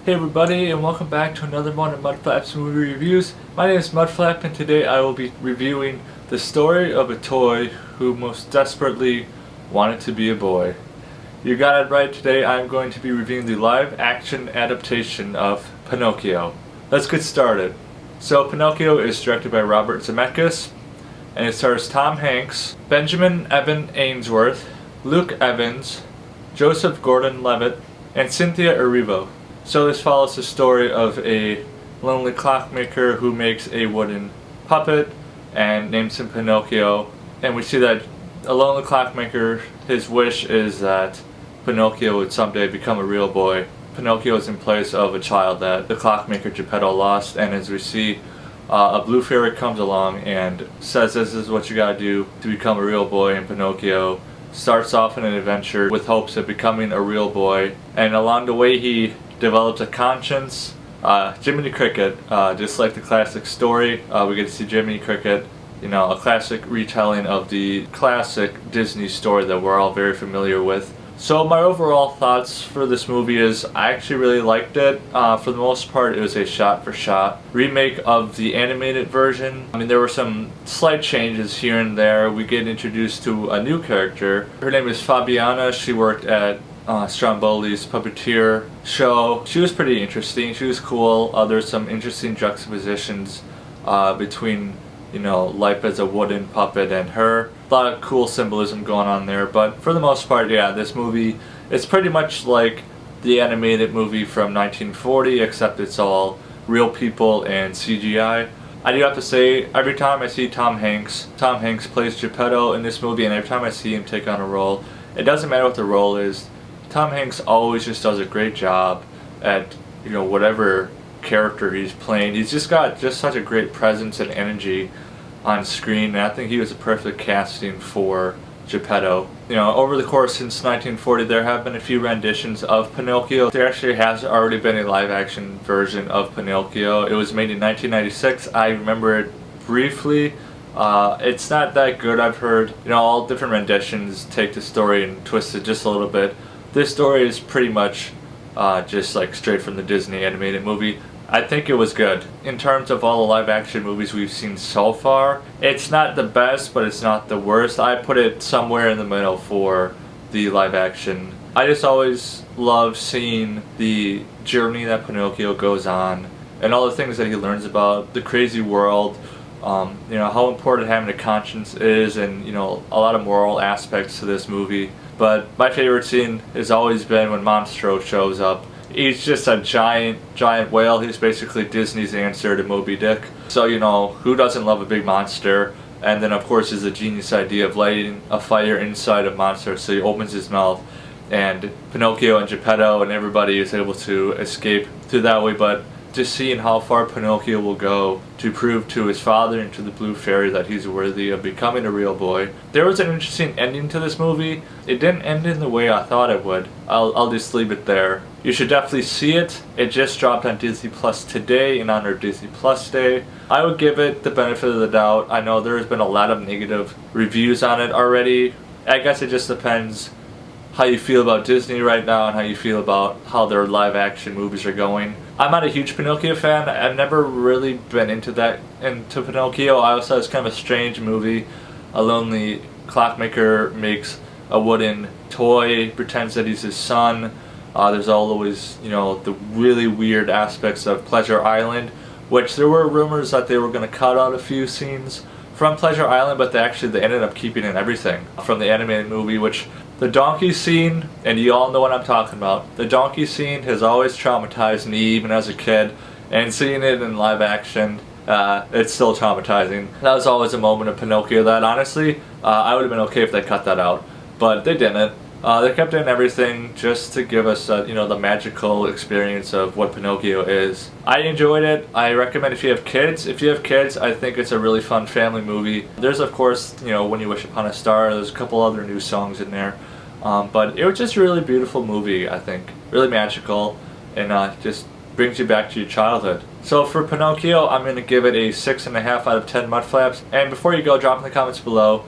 Hey everybody, and welcome back to another one of Mudflap's movie reviews. My name is Mudflap, and today I will be reviewing the story of a toy who most desperately wanted to be a boy. You got it right, today I'm going to be reviewing the live-action adaptation of Pinocchio. Let's get started. So Pinocchio is directed by Robert Zemeckis, and it stars Tom Hanks, Benjamin Evan Ainsworth, Luke Evans, Joseph Gordon-Levitt, and Cynthia Erivo. So this follows the story of a lonely clockmaker who makes a wooden puppet and names him Pinocchio. And we see that a lonely clockmaker, his wish is that Pinocchio would someday become a real boy. Pinocchio is in place of a child that the clockmaker Geppetto lost, and as we see, a blue fairy comes along and says this is what you gotta do to become a real boy, and Pinocchio starts off in an adventure with hopes of becoming a real boy, and along the way he develops a conscience. Jiminy Cricket, just like the classic story, we get to see Jiminy Cricket, a classic retelling of the classic Disney story that we're all very familiar with. So my overall thoughts for this movie is I actually really liked it. For the most part, it was a shot-for-shot remake of the animated version. I mean, there were some slight changes here and there. We get introduced to a new character. Her name is Fabiana. She worked at Stromboli's Puppeteer show. She was pretty interesting. She was cool. There's some interesting juxtapositions between, life as a wooden puppet and her. A lot of cool symbolism going on there, but for the most part, yeah, this movie is pretty much like the animated movie from 1940, except it's all real people and CGI. I do have to say, every time I see Tom Hanks plays Geppetto in this movie, and every time I see him take on a role, it doesn't matter what the role is, Tom Hanks always just does a great job at, whatever character he's playing. He's just got such a great presence and energy on screen, and I think he was a perfect casting for Geppetto. Over the course since 1940, there have been a few renditions of Pinocchio. There actually has already been a live-action version of Pinocchio. It was made in 1996. I remember it briefly. It's not that good, I've heard. All different renditions take the story and twist it just a little bit. This story is pretty much just like straight from the Disney animated movie. I think it was good. In terms of all the live action movies we've seen so far, it's not the best, but it's not the worst. I put it somewhere in the middle for the live action. I just always love seeing the journey that Pinocchio goes on and all the things that he learns about the crazy world. How important having a conscience is, and a lot of moral aspects to this movie. But my favorite scene has always been when Monstro shows up. He's just a giant whale. He's basically Disney's answer to Moby Dick. So who doesn't love a big monster? And then of course is the genius idea of lighting a fire inside of Monstro, so he opens his mouth and Pinocchio and Geppetto and everybody is able to escape through that way. But just seeing how far Pinocchio will go to prove to his father and to the Blue Fairy that he's worthy of becoming a real boy. There was an interesting ending to this movie. It didn't end in the way I thought it would. I'll just leave it there. You should definitely see it. It just dropped on Disney Plus today in honor of Disney Plus Day. I would give it the benefit of the doubt. I know there's been a lot of negative reviews on it already. I guess it just depends how you feel about Disney right now and how you feel about how their live action movies are going. I'm not a huge Pinocchio fan. I've never really been into Pinocchio. I also thought it was kind of a strange movie. A lonely clockmaker makes a wooden toy, pretends that he's his son. There's always, the really weird aspects of Pleasure Island, which there were rumors that they were going to cut out a few scenes from Pleasure Island, but they ended up keeping in everything from the animated movie, which the donkey scene, and you all know what I'm talking about, the donkey scene has always traumatized me even as a kid, and seeing it in live action, it's still traumatizing. That was always a moment of Pinocchio that honestly, I would have been okay if they cut that out, but they didn't. They kept in everything just to give us, the magical experience of what Pinocchio is. I enjoyed it. I recommend if you have kids. If you have kids, I think it's a really fun family movie. There's, of course, When You Wish Upon a Star. There's a couple other new songs in there. But it was just a really beautiful movie, I think. Really magical, and just brings you back to your childhood. So for Pinocchio, I'm going to give it a 6.5 out of 10 Mudflaps. And before you go, drop in the comments below,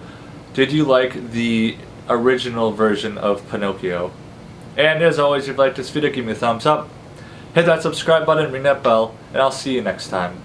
did you like the original version of Pinocchio? And as always, if you like this video, give me a thumbs up. Hit that subscribe button, ring that bell, and I'll see you next time.